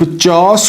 50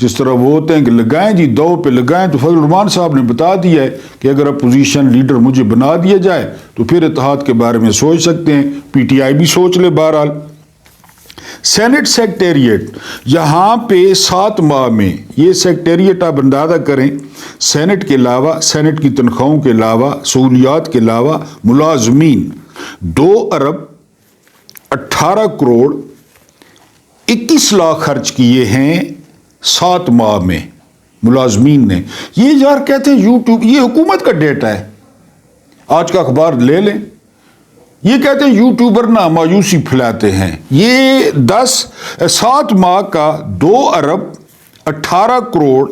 جس طرح وہ ہوتے ہیں کہ لگائیں جی دو پہ لگائیں، تو فضل الرحمان صاحب نے بتا دیا ہے کہ اگر اپوزیشن لیڈر مجھے بنا دیا جائے تو پھر اتحاد کے بارے میں سوچ سکتے ہیں، پی ٹی آئی بھی سوچ لے۔ بہرحال سینٹ سیکریٹریٹ یہاں پہ 7 ماہ میں، یہ سیکریٹریٹ آپ اندازہ کریں، سینٹ کے علاوہ، سینٹ کی تنخواہوں کے علاوہ، سہولیات کے علاوہ ملازمین 2 ارب 18 کروڑ 21 لاکھ خرچ کیے ہیں 7 ماہ میں ملازمین نے۔ یہ یار کہتے ہیں یوٹیوب، یہ حکومت کا ڈیٹا ہے، آج کا اخبار لے لیں، یہ کہتے ہیں یوٹیوبر نہ مایوسی پھیلاتے ہیں۔ یہ 7 ماہ کا 2 ارب 18 کروڑ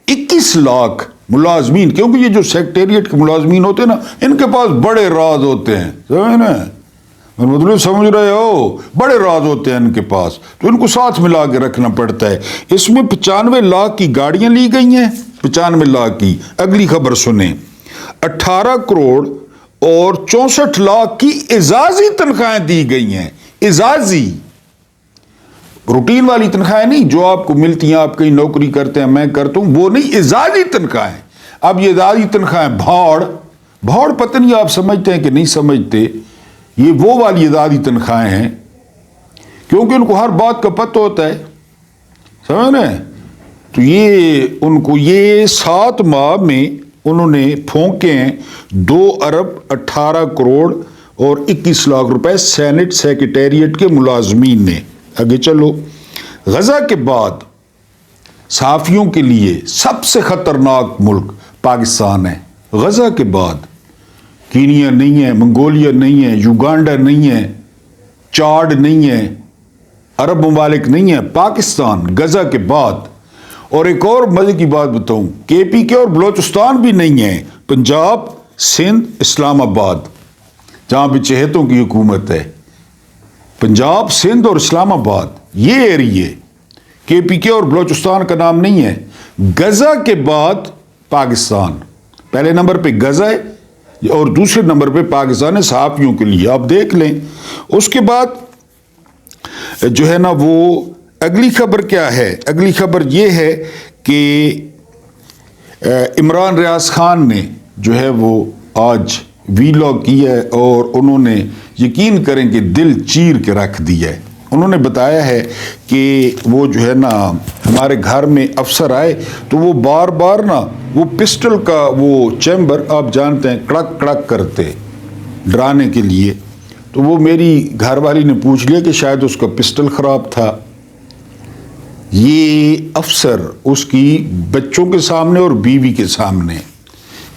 21 لاکھ ملازمین، کیونکہ یہ جو سیکریٹریٹ کے ملازمین ہوتے ہیں نا، ان کے پاس بڑے راز ہوتے ہیں، سمجھ نا، مطلب سمجھ رہے ہو، بڑے راز ہوتے ہیں ان کے پاس، تو ان کو ساتھ ملا کے رکھنا پڑتا ہے۔ اس میں 95 لاکھ کی گاڑیاں لی گئی ہیں، 95 لاکھ کی۔ اگلی خبر سنیں، 18 کروڑ اور 64 لاکھ کی اعزازی تنخواہیں دی گئی ہیں، اعزازی، روٹین والی تنخواہیں نہیں جو آپ کو ملتی ہیں، آپ کہیں نوکری کرتے ہیں، میں کرتا ہوں، وہ نہیں، اعزازی تنخواہیں۔ اب یہ اعزازی تنخواہیں بھاڑ پتہ نہیں آپ سمجھتے ہیں کہ نہیں سمجھتے، یہ وہ والی اعزازی تنخواہیں ہیں کیونکہ ان کو ہر بات کا پتہ ہوتا ہے، سمجھ رہے ہیں؟ تو یہ ان کو یہ 7 ماہ میں انہوں نے پھونکے ہیں 2 ارب 18 کروڑ اور 21 لاکھ روپے سینٹ سیکریٹریٹ کے ملازمین نے۔ آگے چلو، غزہ کے بعد صحافیوں کے لیے سب سے خطرناک ملک پاکستان ہے۔ غزہ کے بعد کینیا نہیں ہے، منگولیا نہیں ہے، یوگانڈا نہیں ہے، چاڈ نہیں ہے، عرب ممالک نہیں ہے، پاکستان غزہ کے بعد۔ اور ایک اور مزے کی بات بتاؤں، کے پی کے اور بلوچستان بھی نہیں ہے، پنجاب، سندھ، اسلام آباد، جہاں پہ چہتوں کی حکومت ہے، پنجاب، سندھ اور اسلام آباد، یہ ایریے، کے پی کے اور بلوچستان کا نام نہیں ہے۔ غزہ کے بعد پاکستان، پہلے نمبر پہ غزہ ہے اور دوسرے نمبر پہ پاکستان ہے صحافیوں کے لیے، آپ دیکھ لیں۔ اس کے بعد جو ہے نا وہ اگلی خبر کیا ہے؟ اگلی خبر یہ ہے کہ عمران ریاض خان نے جو ہے وہ آج ویلاگ کیا ہے اور انہوں نے یقین کریں کہ دل چیر کے رکھ دیا ہے۔ انہوں نے بتایا ہے کہ وہ جو ہے نا ہمارے گھر میں افسر آئے تو وہ بار بار نا وہ پسٹل کا وہ چیمبر آپ جانتے ہیں کڑک کڑک کرتے ڈرانے کے لیے، تو وہ میری گھر والی نے پوچھ لیا کہ شاید اس کا پسٹل خراب تھا۔ یہ افسر اس کی بچوں کے سامنے اور بیوی کے سامنے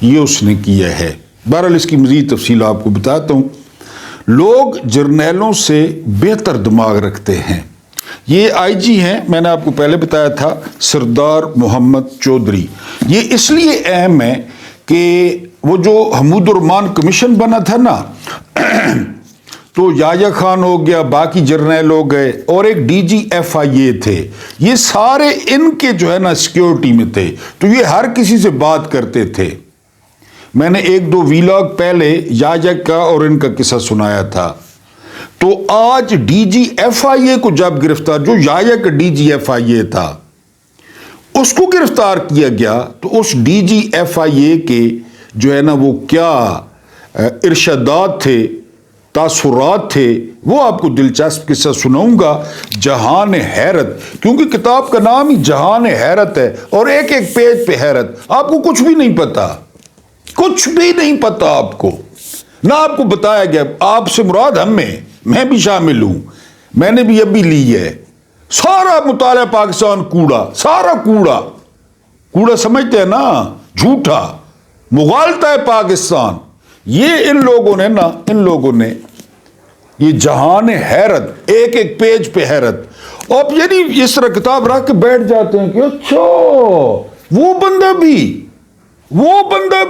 یہ اس نے کیا ہے۔ بہرحال اس کی مزید تفصیل آپ کو بتاتا ہوں۔ لوگ جرنیلوں سے بہتر دماغ رکھتے ہیں، یہ آئی جی ہیں، میں نے آپ کو پہلے بتایا تھا، سردار محمد چودھری۔ یہ اس لیے اہم ہے کہ وہ جو حمود الرحمان کمیشن بنا تھا نا، تو یحییٰ خان ہو گیا، باقی جرنیل ہو گئے اور ایک ڈی جی ایف آئی اے تھے، یہ سارے ان کے جو ہے نا سیکیورٹی میں تھے، تو یہ ہر کسی سے بات کرتے تھے۔ میں نے 1-2 ویلاگ پہلے یحییٰ کا اور ان کا قصہ سنایا تھا۔ تو آج ڈی جی ایف آئی اے کو جب گرفتار، جو یحییٰ کا ڈی جی ایف آئی اے تھا اس کو گرفتار کیا گیا، تو اس ڈی جی ایف آئی اے کے جو ہے نا وہ کیا ارشادات تھے، تاثرات تھے، وہ آپ کو دلچسپ قصہ سناؤں گا، جہان حیرت، کیونکہ کتاب کا نام ہی جہان حیرت ہے اور ایک ایک پیج پہ حیرت۔ آپ کو کچھ بھی نہیں پتا، کچھ بھی نہیں پتا آپ کو، نہ آپ کو بتایا گیا۔ آپ سے مراد میں بھی شامل ہوں، میں نے بھی ابھی لی ہے۔ سارا مطالعہ پاکستان کوڑا، سارا کوڑا سمجھتے ہیں نا، جھوٹا مغالطہ ہے پاکستان۔ یہ ان لوگوں نے یہ جہان حیرت، ایک ایک پیج پہ حیرت، آپ یعنی اس طرح کتاب رکھ کے بیٹھ جاتے ہیں کہ اچھا وہ بندہ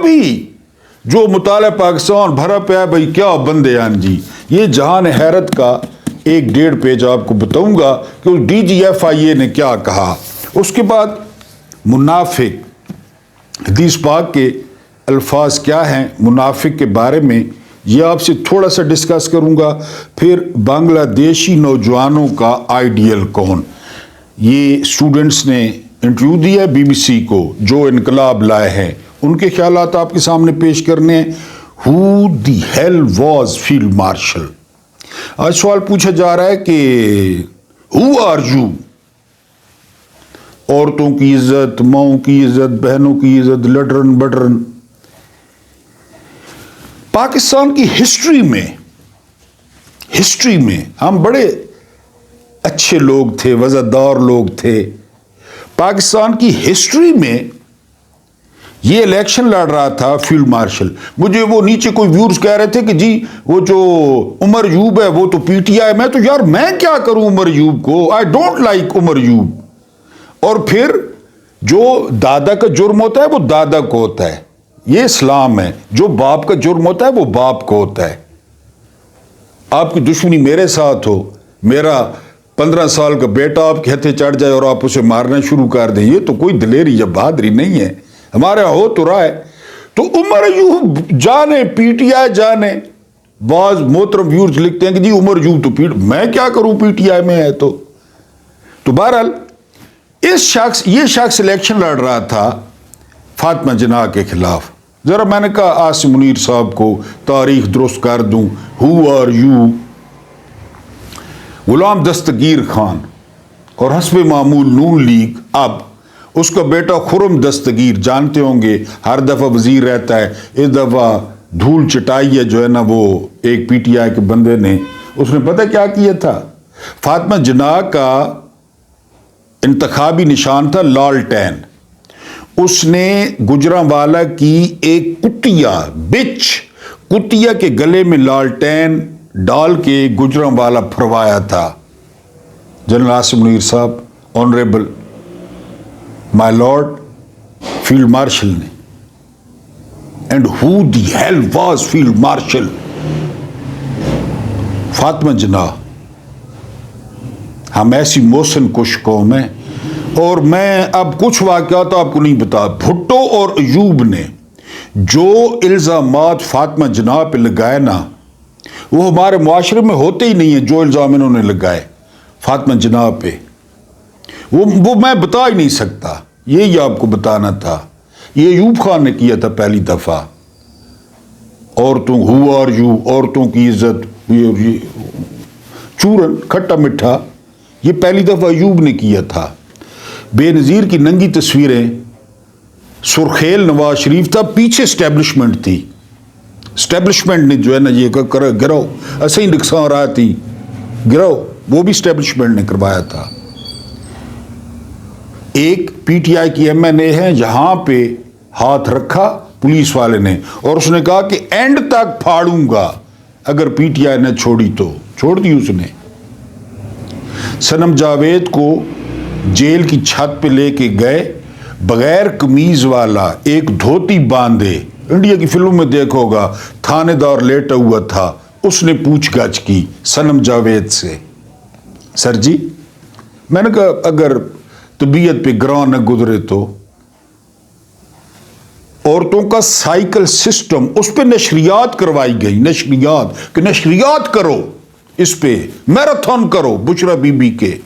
بھی جو مطالعہ پاکستان بھرا پیا بھائی، کیا بندے ہیں جی۔ یہ جہان حیرت کا 1-1.5 پیج آپ کو بتاؤں گا کہ اس ڈی جی ایف آئی اے نے کیا کہا۔ اس کے بعد منافق، حدیث پاک کے الفاظ کیا ہیں منافق کے بارے میں، یہ آپ سے تھوڑا سا ڈسکس کروں گا۔ پھر بنگلہ دیشی نوجوانوں کا آئیڈیل کون، یہ اسٹوڈنٹس نے انٹرویو دیا ہے BBC کو، جو انقلاب لائے ہیں ان کے خیالات آپ کے سامنے پیش کرنے ہیں. Who the hell was Field Marshal؟ آج سوال پوچھا جا رہا ہے کہ Who are you؟ عورتوں کی عزت، ماؤں کی عزت، بہنوں کی عزت، لٹرن بٹرن. پاکستان کی ہسٹری میں ہم بڑے اچھے لوگ تھے، وزادار لوگ تھے. پاکستان کی ہسٹری میں یہ الیکشن لڑ رہا تھا فیلڈ مارشل. مجھے وہ نیچے کوئی ویورز کہہ رہے تھے کہ جی وہ جو عمر یوب ہے وہ تو PTI. میں تو یار میں کیا کروں عمر یوب کو؟ آئی ڈونٹ لائک عمر یوب. اور پھر جو دادا کا جرم ہوتا ہے وہ دادا کو ہوتا ہے، یہ اسلام ہے. جو باپ کا جرم ہوتا ہے وہ باپ کو ہوتا ہے. آپ کی دشمنی میرے ساتھ ہو، میرا 15 سال کا بیٹا آپ کے ہتھے چڑھ جائے اور آپ اسے مارنا شروع کر دیں، یہ تو کوئی دلیری یا بہادری نہیں ہے. ہمارے ہو تو رہا ہے. تو عمر یوب جانے PTI جانے. بعض محترم ویورز لکھتے ہیں کہ جی عمر یوب تو میں کیا کروں PTI میں ہے تو بہرحال یہ شخص الیکشن لڑ رہا تھا فاطمہ جناح کے خلاف. ذرا میں نے کہا عاصم منیر صاحب کو تاریخ درست کر دوں. Who are you؟ Ghulam Dastgir Khan اور حسب معمول نون لیگ. اب اس کا بیٹا خرم دستگیر جانتے ہوں گے، ہر دفعہ وزیر رہتا ہے. اس دفعہ دھول چٹائی ہے جو ہے نا وہ ایک PTI کے بندے نے، اس نے پتہ کیا کیا تھا؟ فاطمہ جناح کا انتخابی نشان تھا لالٹین. اس نے گجرانوالہ کی ایک کٹیا کے گلے میں لالٹین ڈال کے گجرانوالہ پھروایا تھا. جنرل عاصم منیر صاحب، honourable my lord field marshal نے. And who the hell was field marshal? Fatima Jinnah. ہم ایسی محسن کش قوم ہیں. اور میں اب کچھ واقعات آپ کو نہیں بتا. بھٹو اور ایوب نے جو الزامات فاطمہ جناح پہ لگائے نا، وہ ہمارے معاشرے میں ہوتے ہی نہیں ہیں. جو الزام انہوں نے لگائے فاطمہ جناح پہ وہ میں بتا ہی نہیں سکتا. یہی آپ کو بتانا تھا. یہ ایوب خان نے کیا تھا پہلی دفعہ. عورتوں Who are you؟ عورتوں کی عزت، چورن کھٹا مٹھا، یہ پہلی دفعہ ایوب نے کیا تھا. بے نظیر کی ننگی تصویریں، سرخیل نواز شریف تھا، پیچھے اسٹیبلشمنٹ تھی. اسٹیبلشمنٹ نے جو ہے نا یہ گرو ایسے ہی نقصان رہا تھی، گرو وہ بھی اسٹیبلشمنٹ نے کروایا تھا. ایک PTI کی MNA ہے، یہاں پہ ہاتھ رکھا پولیس والے نے اور اس نے کہا کہ اینڈ تک پھاڑوں گا اگر PTI نے چھوڑی تو. چھوڑ دی اس نے. صنم جاوید کو جیل کی چھت پہ لے کے گئے، بغیر قمیض والا، ایک دھوتی باندھے. انڈیا کی فلموں میں دیکھو گا تھانے دار لیٹا ہوا تھا، اس نے پوچھ گچھ کی صنم جاوید سے. سر جی، میں نے کہا اگر طبیعت پہ گراں نہ گزرے تو. عورتوں کا سائیکل سسٹم، اس پہ نشریات کروائی گئی، نشریات کہ نشریات کرو، اس پہ میراتھن کرو. بشرا بی بی کے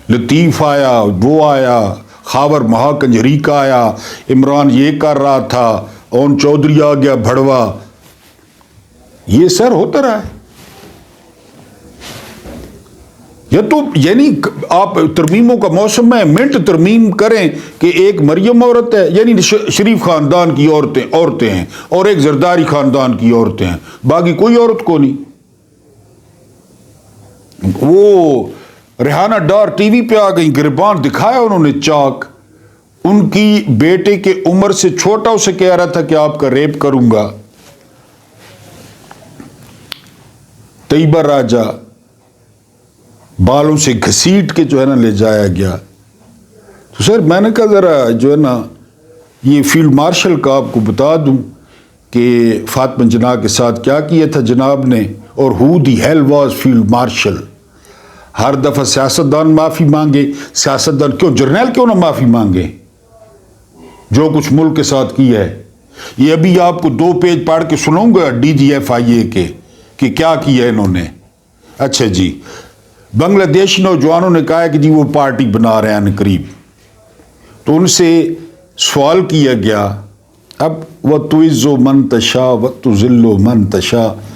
لطیف آیا، وہ آیا، خاور مہاکنجری کا آیا، عمران یہ کر رہا تھا، اون چودھری آ گیا بھڑوا. یہ سر ہوتا رہا ہے. یا تو یعنی آپ ترمیموں کا موسم ہے، منٹ ترمیم کریں کہ ایک مریم عورت ہے، یعنی شریف خاندان کی عورتیں ہیں اور ایک زرداری خاندان کی عورتیں ہیں، باقی کوئی عورت کو نہیں. وہ ریحانہ ڈار ٹی وی پہ آ گئی، گربان دکھایا انہوں نے چاک. ان کی بیٹے کے عمر سے چھوٹا اسے کہہ رہا تھا کہ آپ کا ریپ کروں گا. طیبہ راجہ بالوں سے گھسیٹ کے جو ہے نا لے جایا گیا. تو سر میں نے کہا ذرا جو ہے نا یہ فیلڈ مارشل کا آپ کو بتا دوں کہ فاطمہ جناح کے ساتھ کیا کیا تھا جناب نے. اور who the hell was field marshal? ہر دفعہ سیاستدان معافی مانگے. سیاستدان کیوں، جرنیل کیوں نہ معافی مانگے جو کچھ ملک کے ساتھ کیا ہے. یہ ابھی آپ کو 2 پیج پڑھ کے سناؤں گا DGFIA کے کہ کیا کیا انہوں نے. اچھا جی، بنگلہ دیشی نوجوانوں نے کہا کہ جی وہ پارٹی بنا رہے ہیں قریب. تو ان سے سوال کیا گیا اب وَتُعِزُّ مَن تَشَاءُ وَتُذِلُّ مَن تَشَاءُ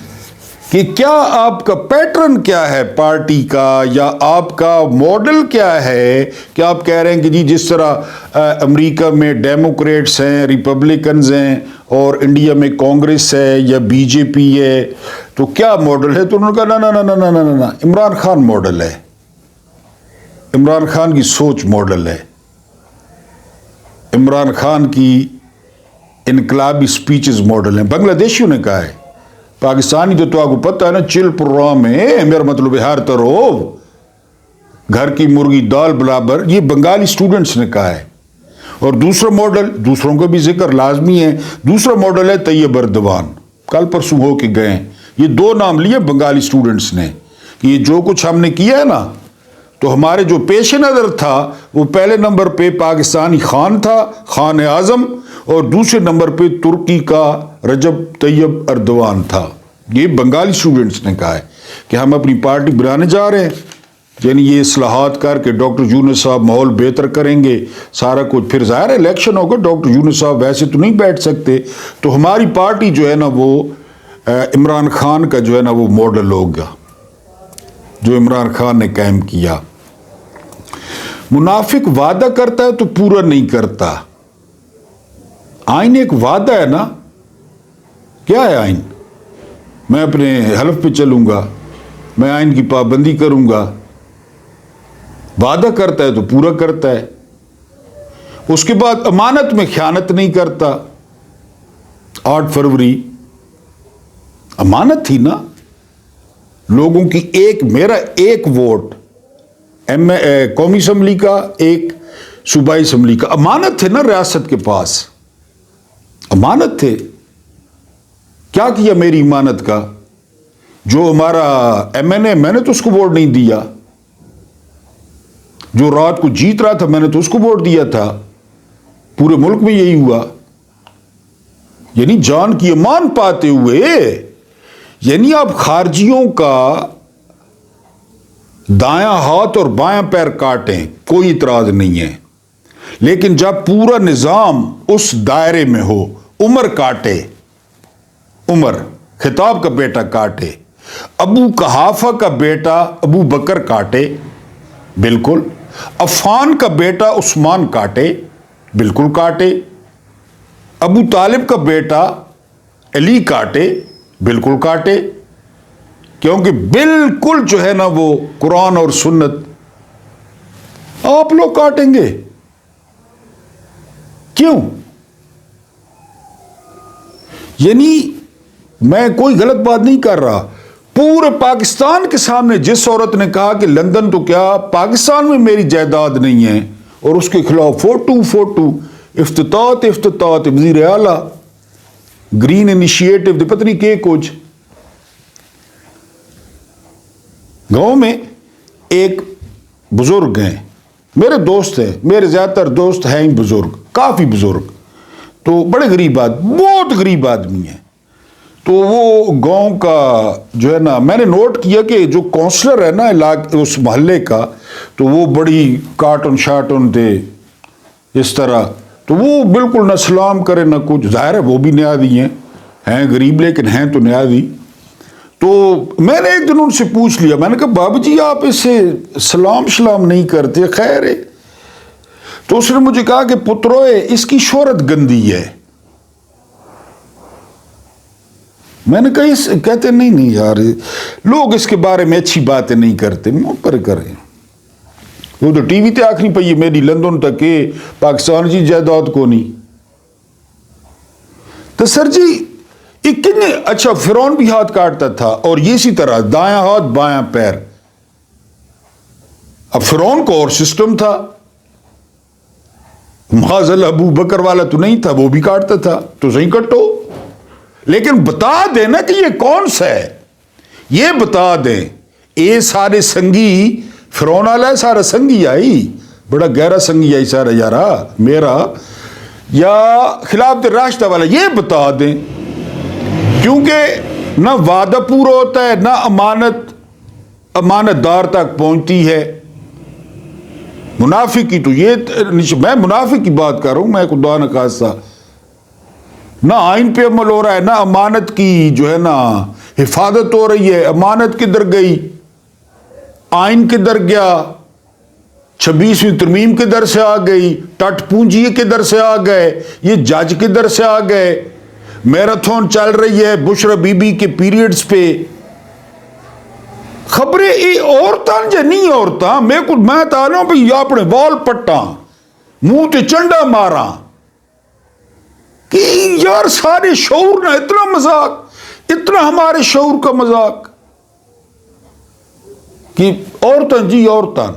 کہ کیا آپ کا پیٹرن کیا ہے پارٹی کا یا آپ کا ماڈل کیا ہے کہ آپ کہہ رہے ہیں کہ جی جس طرح امریکہ میں ڈیموکریٹس ہیں ریپبلکنز ہیں اور انڈیا میں کانگریس ہے یا بی جے پی ہے تو کیا ماڈل ہے؟ تو انہوں نے کہا نا عمران خان ماڈل ہے، عمران خان کی سوچ ماڈل ہے، عمران خان کی انقلابی سپیچز ماڈل ہیں۔ بنگلہ دیشیوں نے کہا ہے، پاکستانی تو آپ کو پتہ ہے نا چل پروگرام ہے، میرا مطلب ہے ہر طرف گھر کی مرغی دال برابر، یہ بنگالی سٹوڈنٹس نے کہا ہے۔ اور دوسرا ماڈل، دوسروں کا بھی ذکر لازمی ہے، دوسرا ماڈل ہے طیب اردوان، کل پرسوں ہو کے گئے، یہ دو نام لیے بنگالی سٹوڈنٹس نے کہ یہ جو کچھ ہم نے کیا ہے نا تو ہمارے جو پیش نظر تھا وہ پہلے نمبر پہ پاکستانی خان تھا، خان اعظم، اور دوسرے نمبر پہ ترکی کا رجب طیب اردوان تھا۔ یہ بنگالی سٹوڈنٹس نے کہا ہے کہ ہم اپنی پارٹی بنانے جا رہے ہیں، یعنی یہ اصلاحات کر کے ڈاکٹر یونس صاحب ماحول بہتر کریں گے، سارا کچھ، پھر ظاہر ہے الیکشن ہوگا، ڈاکٹر یونس صاحب ویسے تو نہیں بیٹھ سکتے، تو ہماری پارٹی جو ہے نا وہ عمران خان کا جو ہے نا وہ ماڈل ہوگا جو عمران خان نے قائم کیا۔ منافق وعدہ کرتا ہے تو پورا نہیں کرتا۔ آئین ایک وعدہ ہے نا، کیا ہے آئین؟ میں اپنے حلف پہ چلوں گا، میں آئین کی پابندی کروں گا، وعدہ کرتا ہے تو پورا کرتا ہے، اس کے بعد امانت میں خیانت نہیں کرتا۔ 8 فروری امانت تھی نا، لوگوں کی میرا ایک ووٹ قومی اسمبلی کا، ایک صوبائی اسمبلی کا، امانت تھے نا ریاست کے پاس، امانت تھے۔ کیا کیا میری امانت کا؟ جو ہمارا ایم این اے، میں نے تو اس کو ووٹ نہیں دیا، جو رات کو جیت رہا تھا میں نے تو اس کو ووٹ دیا تھا، پورے ملک میں یہی ہوا۔ یعنی جان کی امان پاتے ہوئے، یعنی آپ خارجیوں کا دایاں ہاتھ اور بایاں پیر کاٹیں کوئی اعتراض نہیں ہے، لیکن جب پورا نظام اس دائرے میں ہو، عمر کاٹے، عمر خطاب کا بیٹا کاٹے، ابو قحافہ کا بیٹا ابو بکر کاٹے، بالکل، عفان کا بیٹا عثمان کاٹے، بالکل کاٹے، ابو طالب کا بیٹا علی کاٹے، بالکل کاٹے، کیونکہ بالکل جو ہے نا وہ قرآن اور سنت آپ لوگ کاٹیں گے۔ کیوں؟ یعنی میں کوئی غلط بات نہیں کر رہا، پورے پاکستان کے سامنے جس عورت نے کہا کہ لندن تو کیا پاکستان میں میری جائیداد نہیں ہے، اور اس کے خلاف فوٹو افتتاحات وزیر اعلیٰ، گرین انیشیٹو پتہ نہیں کہ کچھ۔ گاؤں میں ایک بزرگ ہیں، میرے دوست ہیں، میرے زیادہ تر دوست ہیں بزرگ، کافی بزرگ، تو بڑے غریب آدمی، بہت غریب آدمی ہیں۔ تو وہ گاؤں کا جو ہے نا، میں نے نوٹ کیا کہ جو کونسلر ہے نا علاقے اس محلے کا، تو وہ بڑی کارٹون شارٹون تھے اس طرح، تو وہ بالکل نہ سلام کرے نہ کچھ، ظاہر ہے وہ بھی نیادی ہیں غریب لیکن ہیں تو نیادی۔ تو میں نے ایک دن ان سے پوچھ لیا، میں نے کہا بابا جی آپ اس سے سلام نہیں کرتے، خیر ہے؟ تو اس نے مجھے کہا کہ پتروئے اس کی شہرت گندی ہے۔ میں نے کہا کہتے نہیں یار لوگ اس کے بارے میں اچھی باتیں نہیں کرتے، پر کریں، وہ تو ٹی وی تے آخری پہ میری لندن تک کہ پاکستان جی جائیداد کو نہیں۔ تو سر جی کتنے اچھا فرعون بھی ہاتھ کاٹتا تھا، اور یہ اسی طرح دایاں ہاتھ بایاں پیر۔ اب فرعون کو اور سسٹم تھا، معاذ ابو بکر والا تو نہیں تھا، وہ بھی کاٹتا تھا، تو صحیح کٹو، لیکن بتا دیں نا کہ یہ کون سا ہے، یہ بتا دیں۔ اے سارے سنگی فرعون والا ہے، سارا سنگی آئی، بڑا گہرا سنگی آئی سارا یارا میرا، یا خلافت راشدہ والا، یہ بتا دیں، کیونکہ نہ وعدہ پورا ہوتا ہے، نہ امانت دار تک پہنچتی ہے۔ منافقی تو یہ میں منافق کی بات کر رہا ہوں، میں خدا نہ خاصہ نہ آئین پہ عمل ہو رہا ہے، نہ امانت کی جو ہے نا حفاظت ہو رہی ہے۔ امانت کدھر گئی، آئین کدھر گیا، 26ویں ترمیم کدھر سے آ گئی، ٹٹ پونجی کدھر سے آ گئے، یہ جج کدھر سے آ گئے، میراتھن چل رہی ہے بشرا بی بی کے پیریڈز پہ۔ خبریں یہ عورتاں جے نہیں عورتاں میں تعلق بھائی اپنے وال پٹاں منہ تے چنڈا ماراں کہ یار سارے شعور نہ اتنا مذاق، اتنا ہمارے شعور کا مذاق کہ عورتاں جی عورتاں۔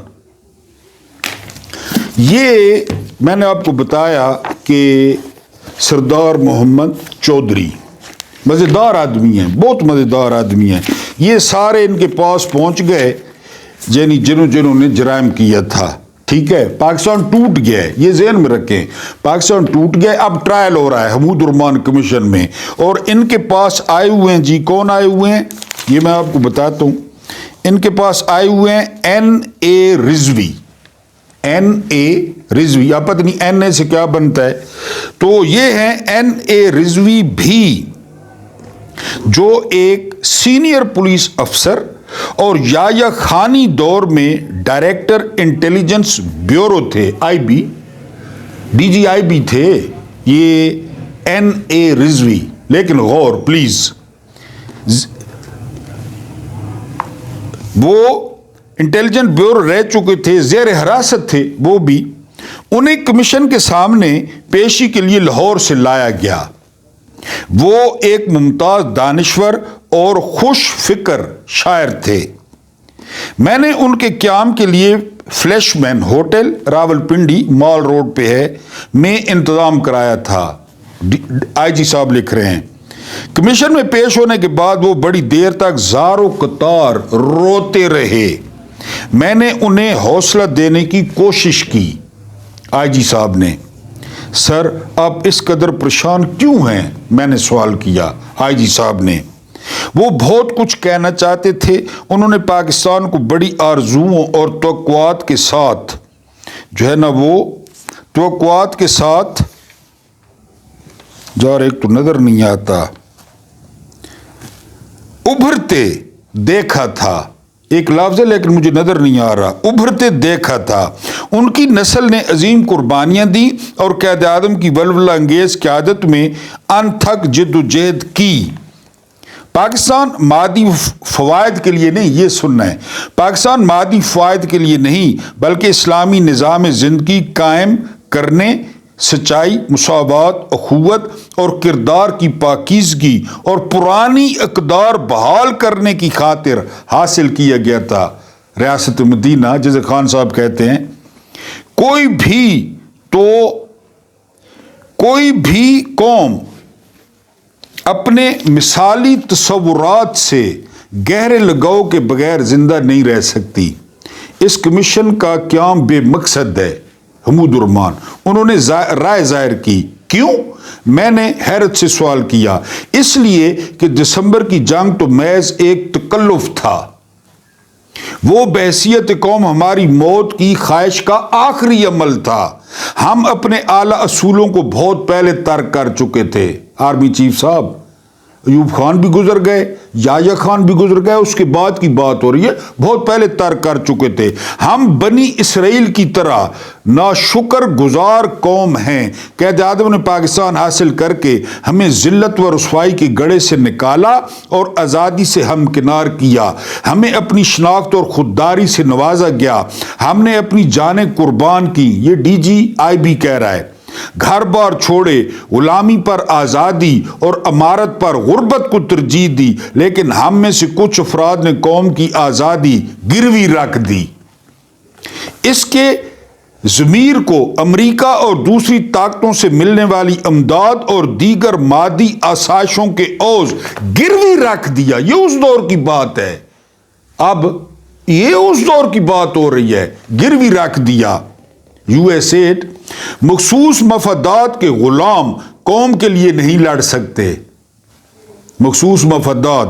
یہ میں نے آپ کو بتایا کہ سردار محمد چودھری مزیدار آدمی ہیں، بہت مزیدار آدمی ہیں۔ یہ سارے ان کے پاس پہنچ گئے یعنی جنہوں نے جرائم کیا تھا، ٹھیک ہے۔ پاکستان ٹوٹ گیا ہے، یہ ذہن میں رکھیں، پاکستان ٹوٹ گیا۔ اب ٹرائل ہو رہا ہے حمود الرحمان کمیشن میں، اور ان کے پاس آئے ہوئے ہیں جی، کون آئے ہوئے ہیں یہ میں آپ کو بتاتا ہوں۔ ان کے پاس آئے ہوئے ہیں N.A. رضوی، N.A. رضوی، آپ پتہ نہیں N.A. سے کیا بنتا ہے، تو یہ ہیں N.A. رضوی بھی، جو ایک سینئر پولیس افسر اور یحییٰ خانی دور میں ڈائریکٹر انٹیلیجنس بیورو تھے، IB DGIB تھے یہ N.A. رضوی۔ لیکن غور پلیز، وہ انٹیلیجنس بیورو رہ چکے تھے، زیر حراست تھے وہ بھی، انہیں کمیشن کے سامنے پیشی کے لیے لاہور سے لایا گیا۔ وہ ایک ممتاز دانشور اور خوش فکر شاعر تھے۔ میں نے ان کے قیام کے لیے فلیش مین ہوٹل راولپنڈی مال روڈ پہ ہے میں انتظام کرایا تھا، IG صاحب لکھ رہے ہیں۔ کمیشن میں پیش ہونے کے بعد وہ بڑی دیر تک زار و قطار روتے رہے۔ میں نے انہیں حوصلہ دینے کی کوشش کی۔ IG صاحب نے، سر آپ اس قدر پریشان کیوں ہیں؟ میں نے سوال کیا۔ IG صاحب نے، وہ بہت کچھ کہنا چاہتے تھے، انہوں نے پاکستان کو بڑی آرزوؤں اور توقعات کے ساتھ جو ہے نا وہ توقعات کے ساتھ یار ایک تو نظر نہیں آتا ابھرتے دیکھا تھا، ایک لفظ ہے لیکن مجھے نظر نہیں آ رہا، ابھرتے دیکھا تھا۔ ان کی نسل نے عظیم قربانیاں دی اور قائد اعظم کی ولولہ انگیز قیادت میں انتھک جد و جہد کی۔ پاکستان مادی فوائد کے لیے نہیں، یہ سننا ہے، پاکستان مادی فوائد کے لیے نہیں بلکہ اسلامی نظام زندگی قائم کرنے، سچائی، مساوات، اخوت اور کردار کی پاکیزگی اور پرانی اقدار بحال کرنے کی خاطر حاصل کیا گیا تھا۔ ریاست مدینہ جسے خان صاحب کہتے ہیں، کوئی بھی قوم اپنے مثالی تصورات سے گہرے لگاؤ کے بغیر زندہ نہیں رہ سکتی۔ اس کمیشن کا قیام بے مقصد ہے۔ حمود الرحمان، انہوں نے رائے ظاہر کی، کیوں؟ میں نے حیرت سے سوال کیا، اس لیے کہ دسمبر کی جنگ تو محض ایک تکلف تھا، وہ بحیثیت قوم ہماری موت کی خواہش کا آخری عمل تھا۔ ہم اپنے اعلیٰ اصولوں کو بہت پہلے ترک کر چکے تھے۔ آرمی چیف صاحب ایوب خان بھی گزر گئے، یحییٰ خان بھی گزر گئے، اس کے بعد کی بات ہو رہی ہے، بہت پہلے ترک کر چکے تھے۔ ہم بنی اسرائیل کی طرح ناشکر گزار قوم ہیں۔ قائد اعظم نے پاکستان حاصل کر کے ہمیں ذلت و رسوائی کے گڑھے سے نکالا اور آزادی سے ہمکنار کیا، ہمیں اپنی شناخت اور خودداری سے نوازا گیا، ہم نے اپنی جانیں قربان کی۔ یہ DGIB کہہ رہا ہے، گھر بار چھوڑے، غلامی پر آزادی اور امارت پر غربت کو ترجیح دی، لیکن ہم میں سے کچھ افراد نے قوم کی آزادی گروی رکھ دی۔ اس کے ضمیر کو امریکہ اور دوسری طاقتوں سے ملنے والی امداد اور دیگر مادی آسائشوں کے عوض گروی رکھ دیا۔ یہ اس دور کی بات ہے، اب یہ اس دور کی بات ہو رہی ہے، گروی رکھ دیا۔ USA مخصوص مفادات کے غلام قوم کے لیے نہیں لڑ سکتے۔ مخصوص مفادات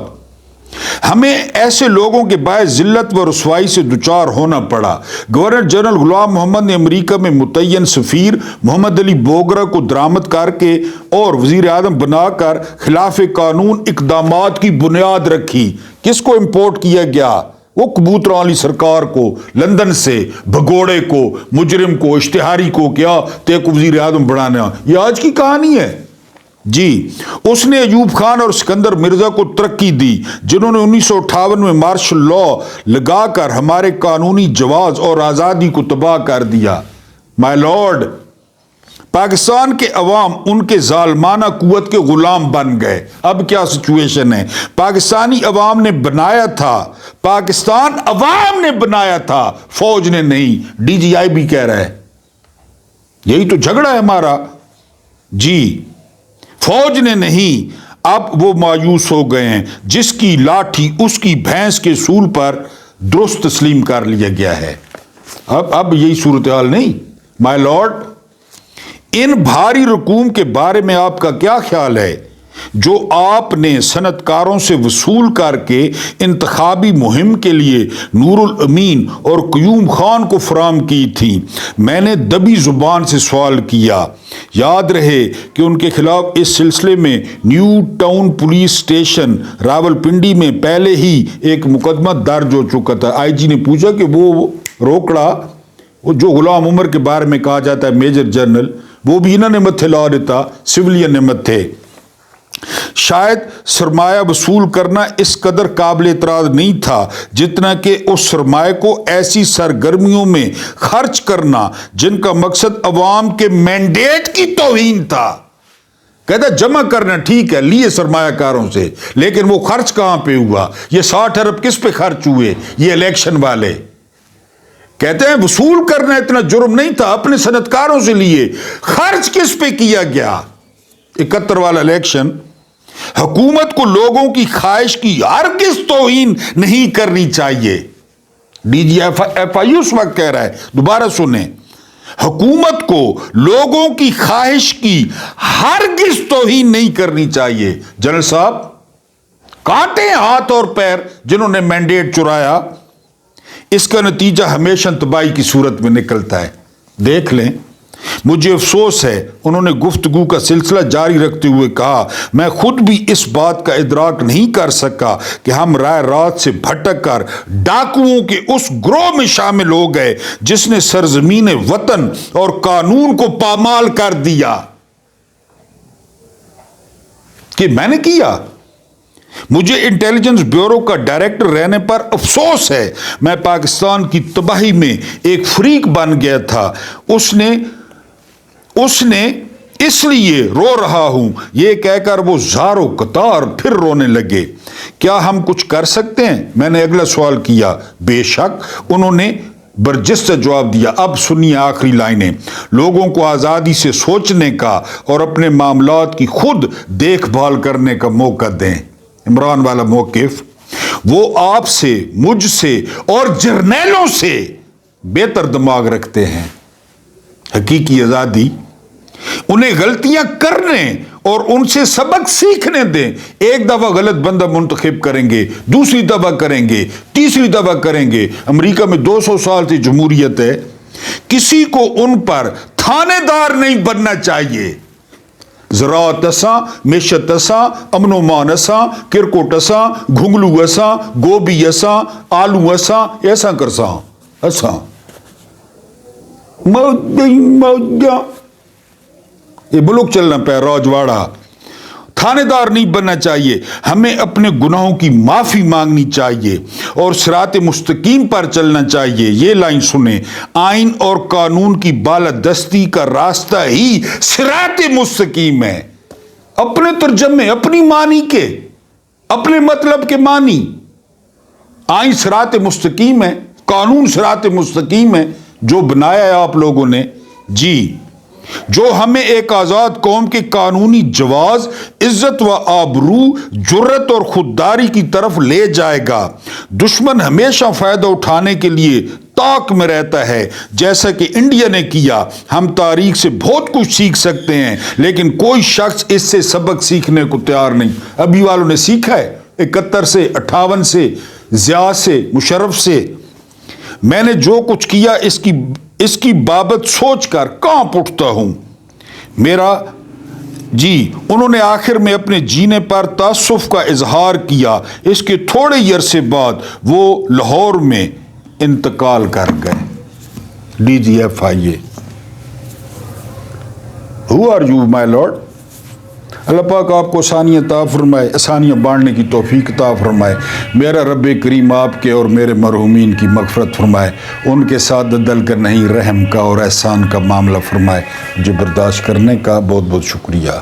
ہمیں ایسے لوگوں کے باعث ذلت و رسوائی سے دوچار ہونا پڑا۔ گورنر جنرل غلام محمد نے امریکہ میں متعین سفیر محمد علی بوگرا کو درآمد کر کے اور وزیر اعظم بنا کر خلاف قانون اقدامات کی بنیاد رکھی۔ کس کو امپورٹ کیا گیا؟ وہ کبوتر والی سرکار کو، لندن سے بھگوڑے کو، مجرم کو، اشتہاری کو، کیا تے کو وزیر اعظم بنانا۔ یہ آج کی کہانی ہے جی۔ اس نے ایوب خان اور سکندر مرزا کو ترقی دی، جنہوں نے 1958 میں مارشل لا لگا کر ہمارے قانونی جواز اور آزادی کو تباہ کر دیا۔ مائی لارڈ، پاکستان کے عوام ان کے ظالمانہ قوت کے غلام بن گئے۔ اب کیا سچویشن ہے؟ پاکستانی عوام نے بنایا تھا، پاکستان عوام نے بنایا تھا، فوج نے نہیں۔ ڈی جی آئی بھی کہہ رہا ہے یہی تو جھگڑا ہے ہمارا جی، فوج نے نہیں۔ اب وہ مایوس ہو گئے ہیں، جس کی لاٹھی اس کی بھینس کے سول پر درست تسلیم کر لیا گیا ہے۔ اب یہی صورتحال نہیں۔ مائی لارڈ، ان بھاری رقوم کے بارے میں آپ کا کیا خیال ہے جو آپ نے صنعت کاروں سے وصول کر کے انتخابی مہم کے لیے نور الامین اور قیوم خان کو فراہم کی تھی؟ میں نے دبی زبان سے سوال کیا۔ یاد رہے کہ ان کے خلاف اس سلسلے میں new town police station Rawalpindi میں پہلے ہی ایک مقدمہ درج ہو چکا تھا۔ آئی جی نے پوچھا کہ وہ روکڑا، وہ جو غلام عمر کے بارے میں کہا جاتا ہے میجر جنرل، وہ بھی انہوں نے متھے لا دیتا، سویلین نے متھے۔ شاید سرمایہ وصول کرنا اس قدر قابل اعتراض نہیں تھا جتنا کہ اس سرمایہ کو ایسی سرگرمیوں میں خرچ کرنا جن کا مقصد عوام کے مینڈیٹ کی توہین تھا۔ کہتا جمع کرنا ٹھیک ہے، لیے سرمایہ کاروں سے، لیکن وہ خرچ کہاں پہ ہوا؟ یہ 60 ارب کس پہ خرچ ہوئے؟ یہ الیکشن والے کہتے ہیں وصول کرنا اتنا جرم نہیں تھا، اپنے صنعت کاروں سے لیے، خرچ کس پہ کیا گیا؟ 71 والا الیکشن۔ حکومت کو لوگوں کی خواہش کی ہرگز توہین نہیں کرنی چاہیے۔ ڈی جی ایف آئی اس وقت کہہ رہا ہے، دوبارہ سنیں، حکومت کو لوگوں کی خواہش کی ہرگز توہین نہیں کرنی چاہیے۔ جنرل صاحب کانٹے ہاتھ اور پیر جنہوں نے مینڈیٹ چرایا، اس کا نتیجہ ہمیشہ تباہی کی صورت میں نکلتا ہے۔ دیکھ لیں، مجھے افسوس ہے، انہوں نے گفتگو کا سلسلہ جاری رکھتے ہوئے کہا، میں خود بھی اس بات کا ادراک نہیں کر سکا کہ ہم رائے رات سے بھٹک کر ڈاکوؤں کے اس گروہ میں شامل ہو گئے جس نے سرزمین وطن اور قانون کو پامال کر دیا۔ کہ میں نے کیا؟ مجھے انٹیلیجنس بیورو کا ڈائریکٹر رہنے پر افسوس ہے، میں پاکستان کی تباہی میں ایک فریق بن گیا تھا۔ اس نے اس لیے رو رہا ہوں، یہ کہہ کر وہ زارو قطار پھر رونے لگے۔ کیا ہم کچھ کر سکتے ہیں؟ میں نے اگلا سوال کیا۔ بے شک، انہوں نے برجستہ جواب دیا۔ اب سنیے آخری لائنیں۔ لوگوں کو آزادی سے سوچنے کا اور اپنے معاملات کی خود دیکھ بھال کرنے کا موقع دیں۔ عمران والا موقف، وہ آپ سے، مجھ سے اور جرنیلوں سے بہتر دماغ رکھتے ہیں۔ حقیقی آزادی انہیں غلطیاں کرنے اور ان سے سبق سیکھنے دیں۔ ایک دفعہ غلط بندہ منتخب کریں گے، دوسری دفعہ کریں گے، تیسری دفعہ کریں گے۔ امریکہ میں 200 سال سے جمہوریت ہے، کسی کو ان پر تھانے دار نہیں بننا چاہیے۔ زراعت اساں، معیشت اساں، امن و مان اساں، کرکٹ اساں، گھنگلو اساں، گوبھی اساں، آلو اساں، ایسا کرساں اساں یہ ملک چلنا پہ راجواڑا۔ تھانے دار نہیں بننا چاہیے، ہمیں اپنے گناہوں کی معافی مانگنی چاہیے اور صراط مستقیم پر چلنا چاہیے۔ یہ لائن سنیں، آئین اور قانون کی بالادستی کا راستہ ہی صراط مستقیم ہے۔ اپنے ترجمے، اپنی معنی کے، اپنے مطلب کے معنی۔ آئین صراط مستقیم ہے، قانون صراط مستقیم ہے جو بنایا ہے آپ لوگوں نے جی، جو ہمیں ایک آزاد قوم کے قانونی جواز، عزت و آبرو، جرت اور خودداری کی طرف لے جائے گا۔ دشمن ہمیشہ فائدہ اٹھانے کے لیے طاق میں رہتا ہے، جیسا کہ انڈیا نے کیا۔ ہم تاریخ سے بہت کچھ سیکھ سکتے ہیں، لیکن کوئی شخص اس سے سبق سیکھنے کو تیار نہیں۔ ابھی والوں نے سیکھا ہے، 71 سے 58 سے ضیاء سے مشرف سے میں نے جو کچھ کیا اس کی بابت سوچ کر کانپ اٹھتا ہوں میرا جی انہوں نے آخر میں اپنے جینے پر تاسف کا اظہار کیا اس کے تھوڑے ہی عرصے بعد وہ لاہور میں انتقال کر گئے DGF Who are you my lord اللہ پاک آپ کو آسانیاں عطا فرمائے آسانیاں بانٹنے کی توفیق عطا فرمائے میرا رب کریم آپ کے اور میرے مرحومین کی مغفرت فرمائے ان کے ساتھ دل کر نہیں رحم کا اور احسان کا معاملہ فرمائے مجھے برداشت کرنے کا بہت بہت شکریہ